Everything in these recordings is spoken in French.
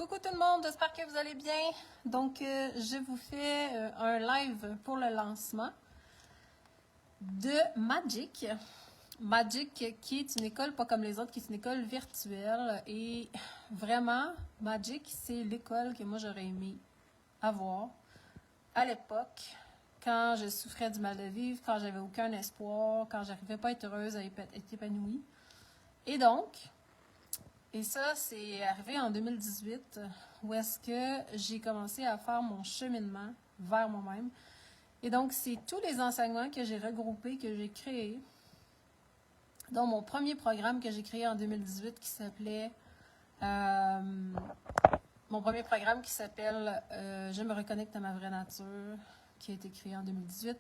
Coucou tout le monde, j'espère que vous allez bien. Donc, je vous fais un live pour le lancement de Magic. Magic qui est une école pas comme les autres, qui est une école virtuelle. Et vraiment, Magic, c'est l'école que moi j'aurais aimé avoir à l'époque, quand je souffrais du mal de vivre, quand j'avais aucun espoir, quand j'arrivais pas à être heureuse, à être épanouie. Et donc, ça, c'est arrivé en 2018, où est-ce que j'ai commencé à faire mon cheminement vers moi-même. Et donc, c'est tous les enseignements que j'ai regroupés, que j'ai créés, dont mon premier programme que j'ai créé en 2018 qui s'appelait... mon premier programme qui s'appelle Je me reconnecte à ma vraie nature, qui a été créé en 2018.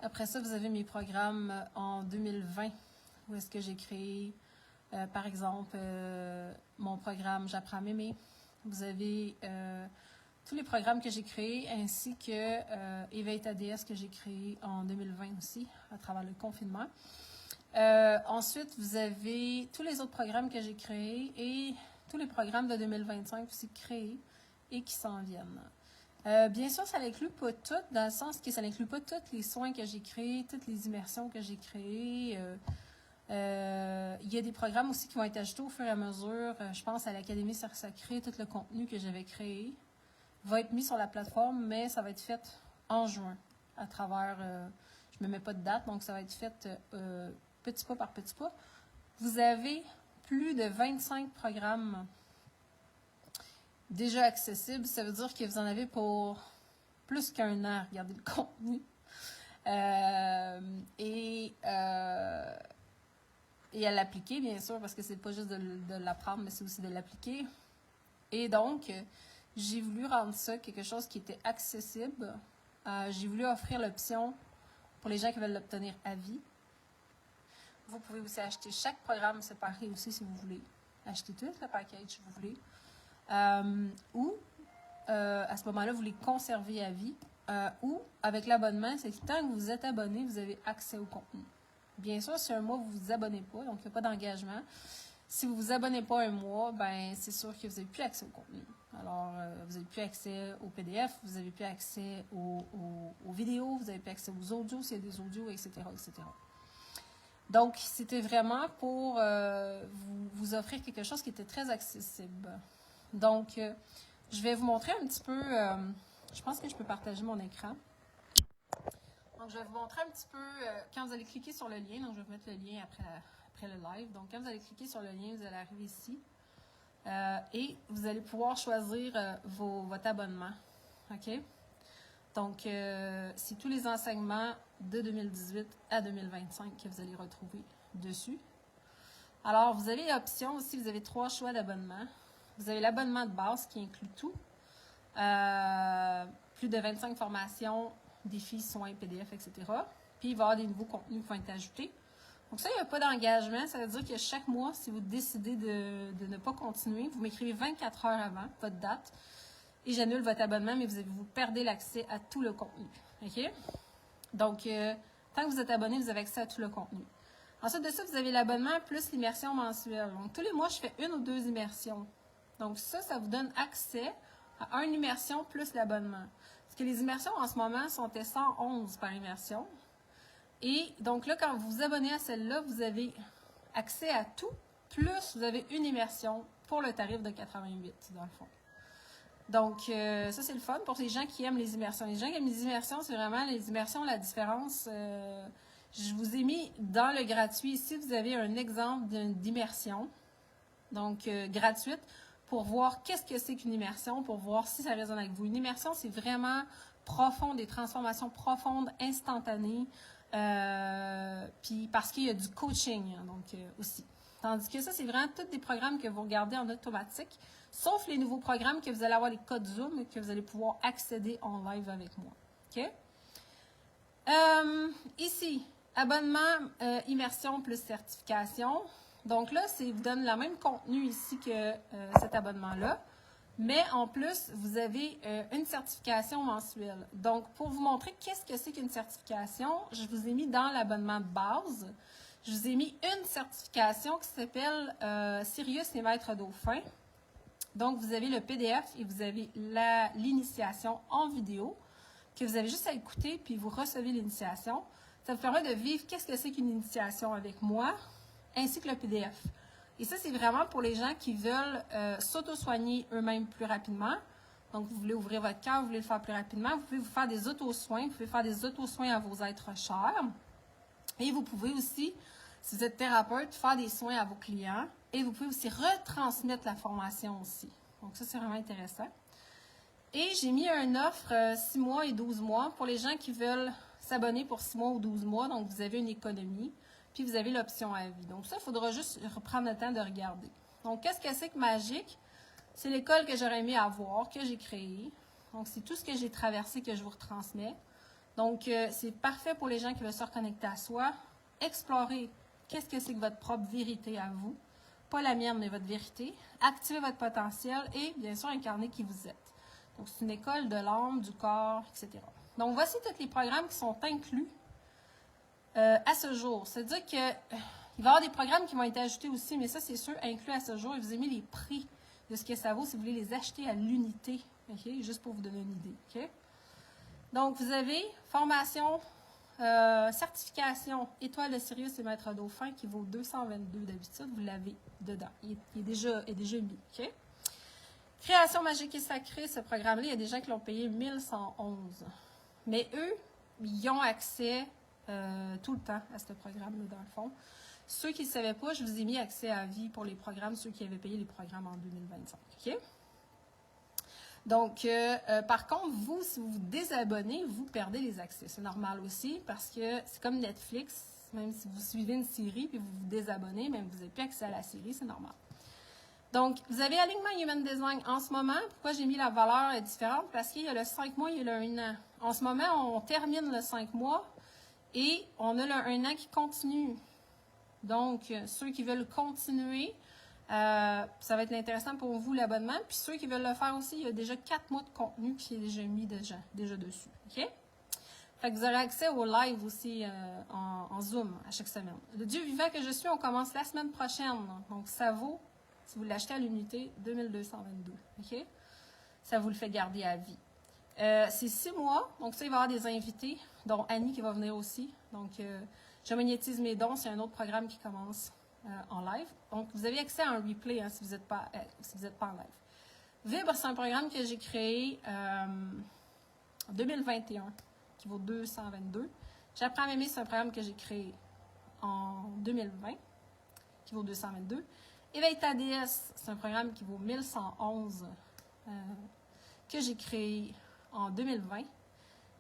Après ça, vous avez mes programmes en 2020, où est-ce que j'ai créé... par exemple, mon programme J'apprends à m'aimer. Vous avez tous les programmes que j'ai créés, ainsi que Éveille ta déesse que j'ai créé en 2020 aussi, à travers le confinement. Ensuite, vous avez tous les autres programmes que j'ai créés et tous les programmes de 2025 aussi créés et qui s'en viennent. Bien sûr, ça n'inclut pas tout, dans le sens que ça n'inclut pas tous les soins que j'ai créés, toutes les immersions que j'ai créées. Il y a des programmes aussi qui vont être ajoutés au fur et à mesure. Je pense à l'Académie Cercle Sacré, tout le contenu que j'avais créé va être mis sur la plateforme, mais ça va être fait en juin à travers, je ne me mets pas de date, donc ça va être fait petit pas par petit pas. Vous avez plus de 25 programmes déjà accessibles. Ça veut dire que vous en avez pour plus qu'un an à regarder le contenu. Et à l'appliquer, bien sûr, parce que c'est pas juste de l'apprendre, mais c'est aussi de l'appliquer. Et donc, j'ai voulu rendre ça quelque chose qui était accessible. J'ai voulu offrir l'option pour les gens qui veulent l'obtenir à vie. Vous pouvez aussi acheter chaque programme séparé aussi si vous voulez. Acheter tout le package si vous voulez. Ou, à ce moment-là, vous les conservez à vie. Ou, avec l'abonnement, c'est que tant que vous êtes abonné, vous avez accès au contenu. Bien sûr, si un mois, vous ne vous abonnez pas, donc il n'y a pas d'engagement. Si vous ne vous abonnez pas un mois, ben c'est sûr que vous n'avez plus accès au contenu. Alors, vous n'avez plus accès au PDF, vous n'avez plus accès aux vidéos, vous n'avez plus accès aux audios, s'il y a des audios, etc., etc. Donc, c'était vraiment pour vous offrir quelque chose qui était très accessible. Donc, je vais vous montrer un petit peu, je pense que je peux partager mon écran. Donc, je vais vous montrer un petit peu, quand vous allez cliquer sur le lien, donc je vais vous mettre le lien après le live. Donc, quand vous allez cliquer sur le lien, vous allez arriver ici. Et vous allez pouvoir choisir votre abonnement. OK? Donc, c'est tous les enseignements de 2018 à 2025 que vous allez retrouver dessus. Alors, vous avez l'option aussi, vous avez 3 choix d'abonnement. Vous avez l'abonnement de base qui inclut tout. Plus de 25 formations, défis, soins, PDF, etc. Puis, il va y avoir des nouveaux contenus qui vont être ajoutés. Donc ça, il n'y a pas d'engagement. Ça veut dire que chaque mois, si vous décidez de ne pas continuer, vous m'écrivez 24 heures avant votre date et j'annule votre abonnement, mais vous perdez l'accès à tout le contenu. OK? Donc, tant que vous êtes abonné, vous avez accès à tout le contenu. Ensuite de ça, vous avez l'abonnement plus l'immersion mensuelle. Donc, tous les mois, je fais 1 ou 2 immersions. Donc, ça vous donne accès à une immersion plus l'abonnement. Parce que les immersions, en ce moment, sont à 111 par immersion. Et donc là, quand vous vous abonnez à celle-là, vous avez accès à tout, plus vous avez une immersion pour le tarif de 88, dans le fond. Donc, ça, c'est le fun pour les gens qui aiment les immersions. Les gens qui aiment les immersions, c'est vraiment les immersions, la différence. Je vous ai mis dans le gratuit. Ici, vous avez un exemple d'immersion, donc gratuite, pour voir qu'est-ce que c'est qu'une immersion, pour voir si ça résonne avec vous. Une immersion, c'est vraiment profond, des transformations profondes, instantanées. Puis parce qu'il y a du coaching, donc aussi. Tandis que ça, c'est vraiment tous des programmes que vous regardez en automatique, sauf les nouveaux programmes que vous allez avoir les codes Zoom et que vous allez pouvoir accéder en live avec moi. OK? Ici, abonnement, immersion plus certification. Donc là, ça vous donne le même contenu ici que cet abonnement-là. Mais en plus, vous avez une certification mensuelle. Donc, pour vous montrer qu'est-ce que c'est qu'une certification, je vous ai mis dans l'abonnement de base, je vous ai mis une certification qui s'appelle Sirius et Maître Dauphin. Donc, vous avez le PDF et vous avez l'initiation en vidéo que vous avez juste à écouter, puis vous recevez l'initiation. Ça vous permet de vivre qu'est-ce que c'est qu'une initiation avec moi, ainsi que le PDF. Et ça, c'est vraiment pour les gens qui veulent s'auto-soigner eux-mêmes plus rapidement. Donc, vous voulez ouvrir votre cœur, vous voulez le faire plus rapidement. Vous pouvez vous faire des auto-soins, vous pouvez faire des auto-soins à vos êtres chers. Et vous pouvez aussi, si vous êtes thérapeute, faire des soins à vos clients. Et vous pouvez aussi retransmettre la formation aussi. Donc, ça, c'est vraiment intéressant. Et j'ai mis une offre 6 mois et 12 mois pour les gens qui veulent s'abonner pour 6 mois ou 12 mois. Donc, vous avez une économie, puis vous avez l'option à vie. Donc, ça, il faudra juste reprendre le temps de regarder. Donc, qu'est-ce que c'est que Magique? C'est l'école que j'aurais aimé avoir, que j'ai créée. Donc, c'est tout ce que j'ai traversé que je vous retransmets. Donc, c'est parfait pour les gens qui veulent se reconnecter à soi. Explorer qu'est-ce que c'est que votre propre vérité à vous. Pas la mienne, mais votre vérité. Activer votre potentiel et, bien sûr, incarner qui vous êtes. Donc, c'est une école de l'âme, du corps, etc. Donc, voici tous les programmes qui sont inclus à ce jour. C'est-à-dire qu'il va y avoir des programmes qui vont être ajoutés aussi, mais ça, c'est sûr, inclus à ce jour. Et vous avez mis les prix de ce que ça vaut si vous voulez les acheter à l'unité. Okay? Juste pour vous donner une idée. Okay? Donc, vous avez formation, certification, étoile de Sirius et maître dauphin qui vaut 222 d'habitude. Vous l'avez dedans. Il est déjà mis. Okay? Création magique et sacrée, ce programme-là, il y a des gens qui l'ont payé 1111. Mais eux, ils ont accès tout le temps à ce programme-là, dans le fond. Ceux qui ne le savaient pas, je vous ai mis accès à vie pour les programmes, ceux qui avaient payé les programmes en 2025. OK? Donc, par contre, vous, si vous vous désabonnez, vous perdez les accès. C'est normal aussi parce que c'est comme Netflix. Même si vous suivez une série puis vous vous désabonnez, même vous n'avez plus accès à la série, c'est normal. Donc, vous avez Alignement Human Design en ce moment. Pourquoi j'ai mis la valeur différente? Parce qu'il y a le 5 mois et le 1 an. En ce moment, on termine le 5 mois et on a le 1 an qui continue. Donc, ceux qui veulent continuer, ça va être intéressant pour vous, l'abonnement. Puis ceux qui veulent le faire aussi, il y a déjà 4 mois de contenu qui est déjà mis déjà dessus. OK? Fait que vous aurez accès au live aussi en Zoom à chaque semaine. Le Dieu vivant que je suis, on commence la semaine prochaine. Donc, ça vaut, si vous l'achetez à l'unité, 2222. OK? Ça vous le fait garder à vie. C'est 6 mois. Donc, ça, il va y avoir des invités, dont Annie qui va venir aussi. Donc, Je magnétise mes dons, c'est un autre programme qui commence en live. Donc, vous avez accès à un replay si vous n'êtes pas, en live. Vibre, c'est un programme que j'ai créé en 2021, qui vaut 222. J'apprends à m'aimer, c'est un programme que j'ai créé en 2020, qui vaut 222. Éveille ta déesse, c'est un programme qui vaut 1111, que j'ai créé en 2020.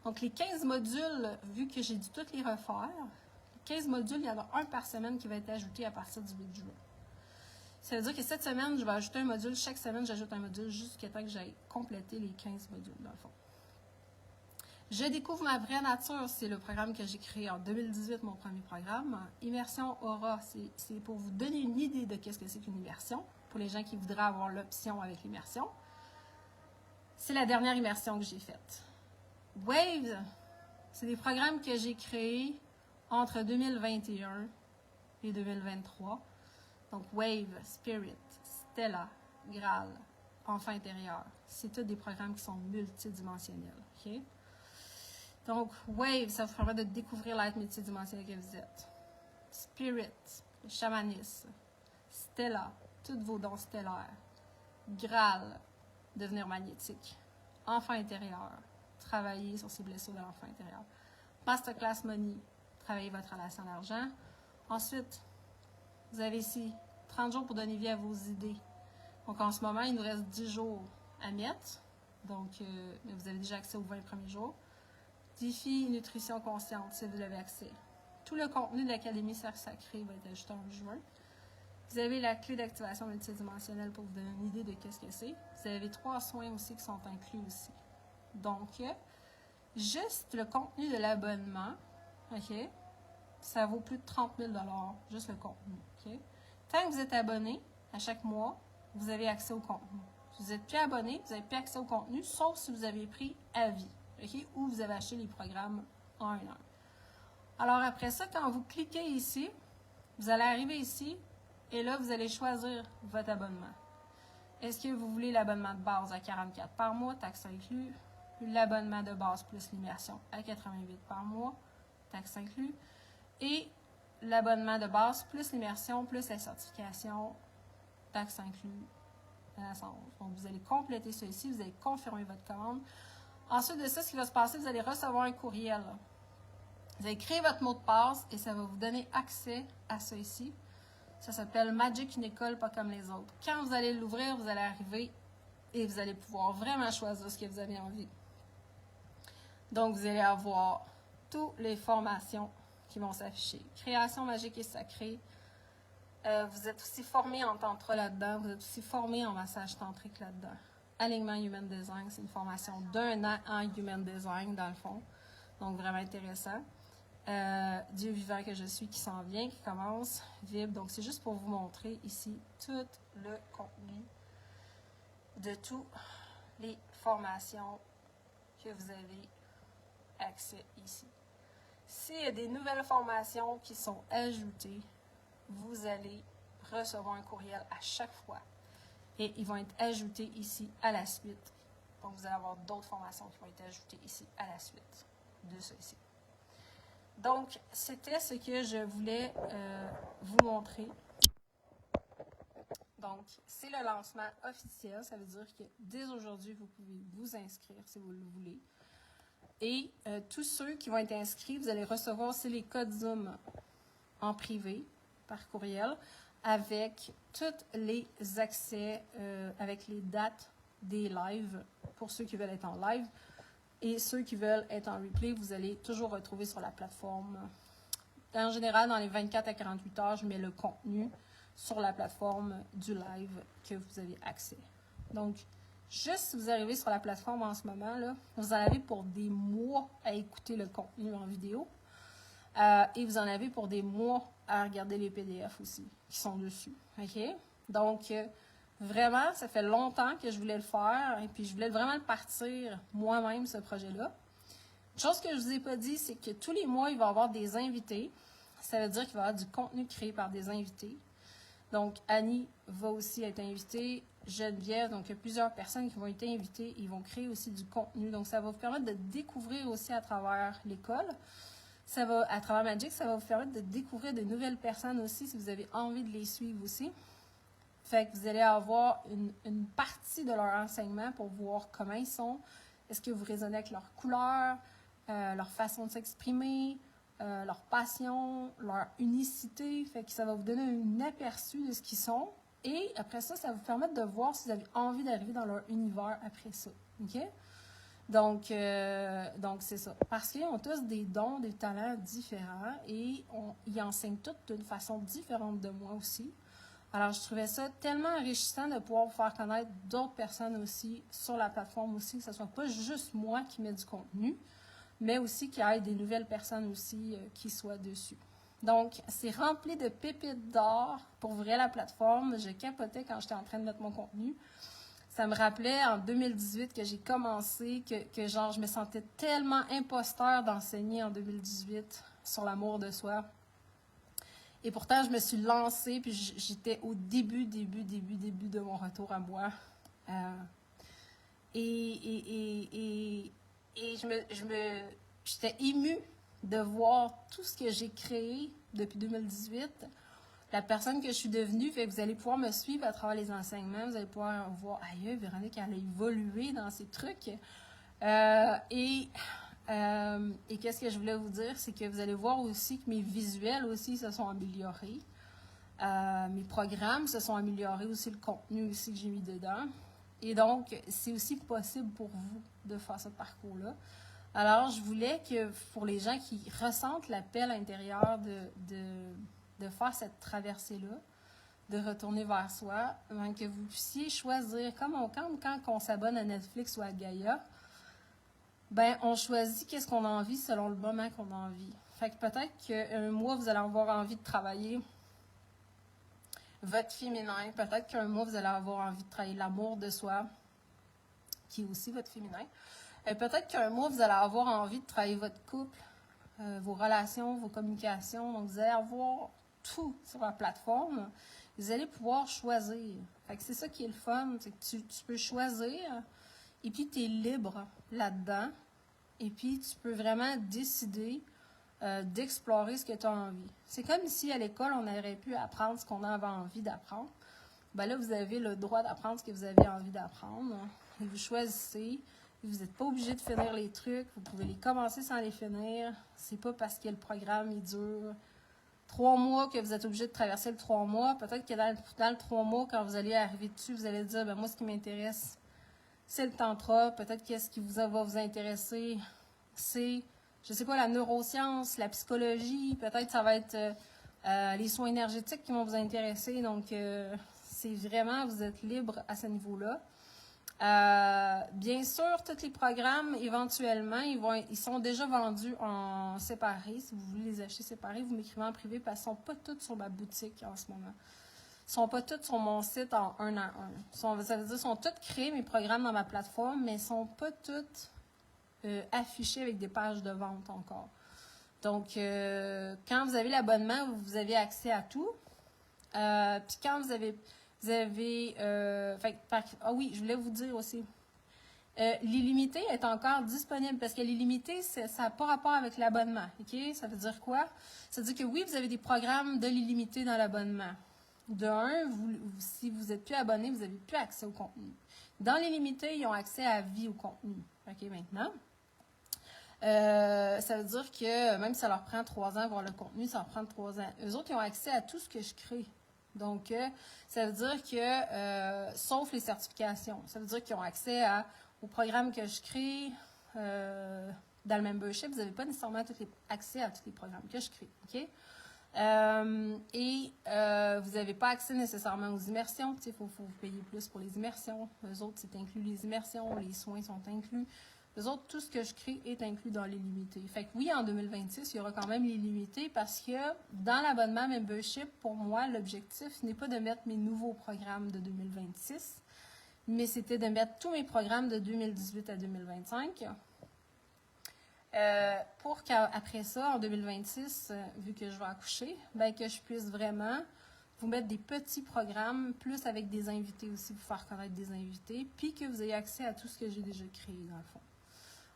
Donc, les 15 modules, vu que j'ai dû toutes les refaire, 15 modules, il y en a un par semaine qui va être ajouté à partir du 8 juin. Ça veut dire que cette semaine, je vais ajouter un module. Chaque semaine, j'ajoute un module jusqu'à temps que j'aille compléter les 15 modules, dans le fond. Je découvre ma vraie nature. C'est le programme que j'ai créé en 2018, mon premier programme. Immersion Aura, c'est pour vous donner une idée de qu'est-ce que c'est qu'une immersion, pour les gens qui voudraient avoir l'option avec l'immersion. C'est la dernière immersion que j'ai faite. Waves, c'est des programmes que j'ai créés entre 2021 et 2023. Donc, Wave, Spirit, Stella, Graal, Enfant intérieur. C'est tous des programmes qui sont multidimensionnels. Okay? Donc, Wave, ça vous permet de découvrir l'être multidimensionnel que vous êtes. Spirit, le chamanisme. Stella, tous vos dons stellaires. Graal, devenir magnétique. Enfant intérieur, travailler sur ses blessures de l'enfant intérieur. Masterclass Money, travailler votre relation à l'argent. Ensuite, vous avez ici 30 jours pour donner vie à vos idées. Donc, en ce moment, il nous reste 10 jours à mettre. Donc, vous avez déjà accès aux 20 premiers jours. Défi nutrition consciente, si vous avez accès. Tout le contenu de l'Académie Cercle Sacré va être ajouté en juin. Vous avez la clé d'activation multidimensionnelle pour vous donner une idée de qu'est-ce que c'est. Vous avez 3 soins aussi qui sont inclus aussi. Donc, juste le contenu de l'abonnement, OK, ça vaut plus de 30 000 $, juste le contenu. OK? Tant que vous êtes abonné, à chaque mois, vous avez accès au contenu. Si vous n'êtes plus abonné, vous n'avez plus accès au contenu, sauf si vous avez pris à vie, OK? Ou vous avez acheté les programmes en 1 an. Alors après ça, quand vous cliquez ici, vous allez arriver ici, et là, vous allez choisir votre abonnement. Est-ce que vous voulez l'abonnement de base à 44 par mois, taxes inclus? L'abonnement de base plus l'immersion à 88 par mois, taxes inclus. Et l'abonnement de base plus l'immersion plus la certification, taxes inclus. Donc, vous allez compléter ceci, vous allez confirmer votre commande. Ensuite de ça, ce qui va se passer, vous allez recevoir un courriel. Vous allez créer votre mot de passe et ça va vous donner accès à ça ici. Ça s'appelle Magic, une école pas comme les autres. Quand vous allez l'ouvrir, vous allez arriver et vous allez pouvoir vraiment choisir ce que vous avez envie. Donc, vous allez avoir toutes les formations qui vont s'afficher. Création magique et sacrée. Vous êtes aussi formé en tantra là-dedans. Vous êtes aussi formé en massage tantrique là-dedans. Alignement Human Design, c'est une formation d'1 an en Human Design, dans le fond. Donc, vraiment intéressant. Dieu vivant que je suis qui s'en vient, qui commence, vibre. Donc, c'est juste pour vous montrer ici tout le contenu de toutes les formations que vous avez accès ici. S'il y a des nouvelles formations qui sont ajoutées, vous allez recevoir un courriel à chaque fois et ils vont être ajoutés ici à la suite. Donc, vous allez avoir d'autres formations qui vont être ajoutées ici à la suite de ceci. Donc, c'était ce que je voulais vous montrer. Donc, c'est le lancement officiel. Ça veut dire que dès aujourd'hui, vous pouvez vous inscrire si vous le voulez. Et tous ceux qui vont être inscrits, vous allez recevoir aussi les codes Zoom en privé, par courriel, avec tous les accès, avec les dates des lives, pour ceux qui veulent être en live. Et ceux qui veulent être en replay, vous allez toujours retrouver sur la plateforme. En général, dans les 24 à 48 heures, je mets le contenu sur la plateforme du live que vous avez accès. Donc, juste si vous arrivez sur la plateforme en ce moment, là, vous en avez pour des mois à écouter le contenu en vidéo. Et vous en avez pour des mois à regarder les PDF aussi, qui sont dessus. OK? Donc, vraiment, ça fait longtemps que je voulais le faire et puis je voulais vraiment le partir moi-même, ce projet-là. Une chose que je ne vous ai pas dit, c'est que tous les mois, il va y avoir des invités. Ça veut dire qu'il va y avoir du contenu créé par des invités. Donc, Annie va aussi être invitée, Geneviève, donc il y a plusieurs personnes qui vont être invitées. Ils vont créer aussi du contenu. Donc, ça va vous permettre de découvrir aussi à travers l'école. Ça va, à travers Magic, ça va vous permettre de découvrir de nouvelles personnes aussi, si vous avez envie de les suivre aussi. Fait que vous allez avoir une partie de leur enseignement pour voir comment ils sont. Est-ce que vous raisonnez avec leur couleur, leur façon de s'exprimer, leur passion, leur unicité. Fait que ça va vous donner un aperçu de ce qu'ils sont. Et après ça, ça va vous permettre de voir si vous avez envie d'arriver dans leur univers après ça. OK? Donc c'est ça. Parce qu'ils ont tous des dons, des talents différents et ils enseignent tous d'une façon différente de moi aussi. Alors, je trouvais ça tellement enrichissant de pouvoir vous faire connaître d'autres personnes aussi sur la plateforme aussi, que ce ne soit pas juste moi qui mets du contenu, mais aussi qu'il y ait des nouvelles personnes aussi qui soient dessus. Donc, c'est rempli de pépites d'or. Pour vrai, la plateforme, je capotais quand j'étais en train de mettre mon contenu. Ça me rappelait en 2018 que j'ai commencé, que genre je me sentais tellement imposteur d'enseigner en 2018 sur l'amour de soi. Et pourtant, je me suis lancée, puis j'étais au début de mon retour à moi. J'étais émue de voir tout ce que j'ai créé depuis 2018. La personne que je suis devenue, fait que vous allez pouvoir me suivre à travers les enseignements, vous allez pouvoir voir, aïe, Véronique, elle a évolué dans ces trucs. Et qu'est-ce que je voulais vous dire, c'est que vous allez voir aussi que mes visuels aussi se sont améliorés. Mes programmes se sont améliorés aussi, le contenu aussi que j'ai mis dedans. Et donc, c'est aussi possible pour vous de faire ce parcours-là. Alors, je voulais que pour les gens qui ressentent l'appel intérieur de faire cette traversée-là, de retourner vers soi, que vous puissiez choisir, comme quand on s'abonne à Netflix ou à Gaïa, ben on choisit qu'est-ce qu'on a envie selon le moment qu'on a envie. Fait que peut-être qu'un mois, vous allez avoir envie de travailler votre féminin. Peut-être qu'un mois, vous allez avoir envie de travailler l'amour de soi, qui est aussi votre féminin. Peut-être qu'un mois, vous allez avoir envie de travailler votre couple, vos relations, vos communications. Donc, vous allez avoir tout sur la plateforme. vous allez pouvoir choisir. Fait que c'est ça qui est le fun, c'est que tu peux choisir, et puis tu es libre là-dedans, et puis tu peux vraiment décider d'explorer ce que tu as envie. C'est comme si à l'école, on aurait pu apprendre ce qu'on avait envie d'apprendre. Ben là, vous avez le droit d'apprendre ce que vous avez envie d'apprendre. Et vous choisissez. Vous n'êtes pas obligé de finir les trucs. Vous pouvez les commencer sans les finir. C'est pas parce que le programme il dure 3 mois que vous êtes obligé de traverser le 3 mois. Peut-être que dans le 3 mois, quand vous allez arriver dessus, vous allez dire, ben moi, ce qui m'intéresse, c'est le tantra. Peut-être que ce qui va vous intéresser, c'est, je sais pas, la neuroscience, la psychologie. Peut-être que ça va être les soins énergétiques qui vont vous intéresser. Donc, c'est vraiment, vous êtes libre à ce niveau-là. Bien sûr, tous les programmes, éventuellement, ils sont déjà vendus en séparé. Si vous voulez les acheter séparés, vous m'écrivez en privé parce qu'ils ne sont pas tous sur ma boutique en ce moment. Ils ne sont pas tous sur mon site en un à un. Ça veut dire qu'ils sont tous créés, mes programmes, dans ma plateforme, mais ils ne sont pas tous affichés avec des pages de vente encore. Donc, quand vous avez l'abonnement, vous avez accès à tout. Puis quand vous avez ah oui, je voulais vous dire aussi. L'illimité est encore disponible parce que l'illimité, ça n'a pas rapport avec l'abonnement. OK? Ça veut dire quoi? Ça veut dire que oui, vous avez des programmes de l'illimité dans l'abonnement. De un, si vous n'êtes plus abonné, vous n'avez plus accès au contenu. Dans l'illimité, ils ont accès à vie au contenu. OK, maintenant? Ça veut dire que même si ça leur prend 3 ans à voir le contenu, ça leur prend 3 ans. Eux autres, ils ont accès à tout ce que je crée. Donc, ça veut dire que, sauf les certifications, ça veut dire qu'ils ont accès au programme que je crée dans le membership. Vous n'avez pas nécessairement accès à tous les programmes que je crée. OK? Vous n'avez pas accès nécessairement aux immersions. Il faut vous payer plus pour les immersions. Eux autres, c'est inclus les immersions. Les soins sont inclus. Les autres, tout ce que je crée est inclus dans l'illimité. Fait que oui, en 2026, il y aura quand même l'illimité parce que dans l'abonnement membership, pour moi, l'objectif n'est pas de mettre mes nouveaux programmes de 2026, mais c'était de mettre tous mes programmes de 2018 à 2025 pour qu'après ça, en 2026, vu que je vais accoucher, ben que je puisse vraiment vous mettre des petits programmes, plus avec des invités aussi, vous faire connaître des invités, puis que vous ayez accès à tout ce que j'ai déjà créé, dans le fond.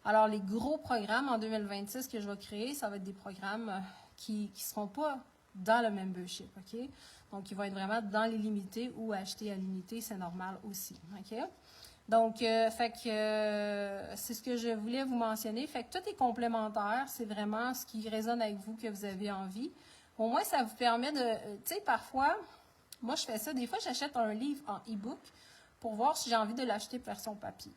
Alors, les gros programmes en 2026 que je vais créer, ça va être des programmes qui ne seront pas dans le membership, OK? Donc, ils vont être vraiment dans les limités ou achetés à l'unité, c'est normal aussi, OK? Donc, c'est ce que je voulais vous mentionner. Fait que tout est complémentaire, c'est vraiment ce qui résonne avec vous, que vous avez envie. Au moins, ça vous permet de, tu sais, parfois, moi, je fais ça, des fois, j'achète un livre en e-book pour voir si j'ai envie de l'acheter version papier.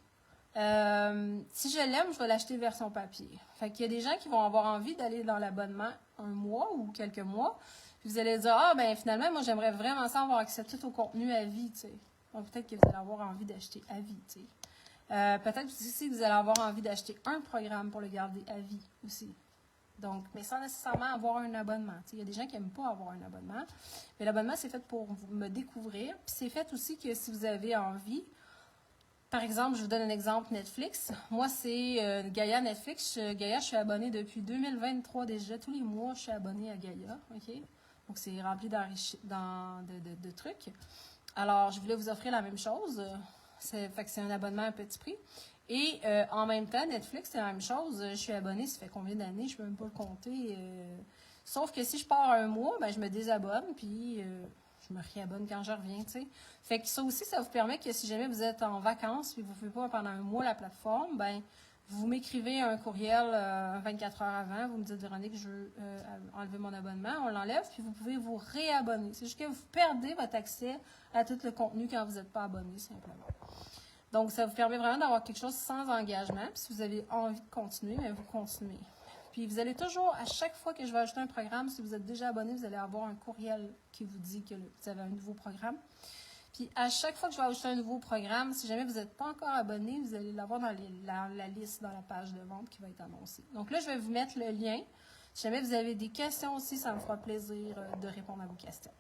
Si je l'aime, je vais l'acheter version papier. Fait qu'il y a des gens qui vont avoir envie d'aller dans l'abonnement 1 mois ou quelques mois. Puis vous allez dire, ah, ben finalement, moi, j'aimerais vraiment ça avoir accès tout au contenu à vie, tu sais. Donc, peut-être que vous allez avoir envie d'acheter à vie, tu sais. Peut-être aussi que vous allez avoir envie d'acheter un programme pour le garder à vie aussi. Donc, mais sans nécessairement avoir un abonnement. Tu sais, il y a des gens qui n'aiment pas avoir un abonnement. Mais l'abonnement, c'est fait pour me découvrir. Puis c'est fait aussi que si vous avez envie. Par exemple, je vous donne un exemple Netflix. Moi, c'est Gaïa Netflix. Gaïa, je suis abonnée depuis 2023 déjà. Tous les mois, je suis abonnée à Gaïa. OK? Donc, c'est rempli de trucs. Alors, je voulais vous offrir la même chose. Fait que c'est un abonnement à petit prix. Et en même temps, Netflix, c'est la même chose. Je suis abonnée, ça fait combien d'années? Je ne peux même pas le compter. Sauf que si je pars 1 mois, ben, je me désabonne, puis je me réabonne quand je reviens, tu sais. Fait que ça aussi, ça vous permet que si jamais vous êtes en vacances et vous ne pouvez pas pendant 1 mois la plateforme, ben vous m'écrivez un courriel 24 heures avant, vous me dites, Véronique, je veux enlever mon abonnement, on l'enlève, puis vous pouvez vous réabonner. C'est juste que vous perdez votre accès à tout le contenu quand vous n'êtes pas abonné, simplement. Donc, ça vous permet vraiment d'avoir quelque chose sans engagement. Puis si vous avez envie de continuer, bien, vous continuez. Puis vous allez toujours, à chaque fois que je vais ajouter un programme, si vous êtes déjà abonné, vous allez avoir un courriel qui vous dit que vous avez un nouveau programme. Puis à chaque fois que je vais ajouter un nouveau programme, si jamais vous n'êtes pas encore abonné, vous allez l'avoir dans la liste, dans la page de vente qui va être annoncée. Donc là, je vais vous mettre le lien. Si jamais vous avez des questions aussi, ça me fera plaisir de répondre à vos questions.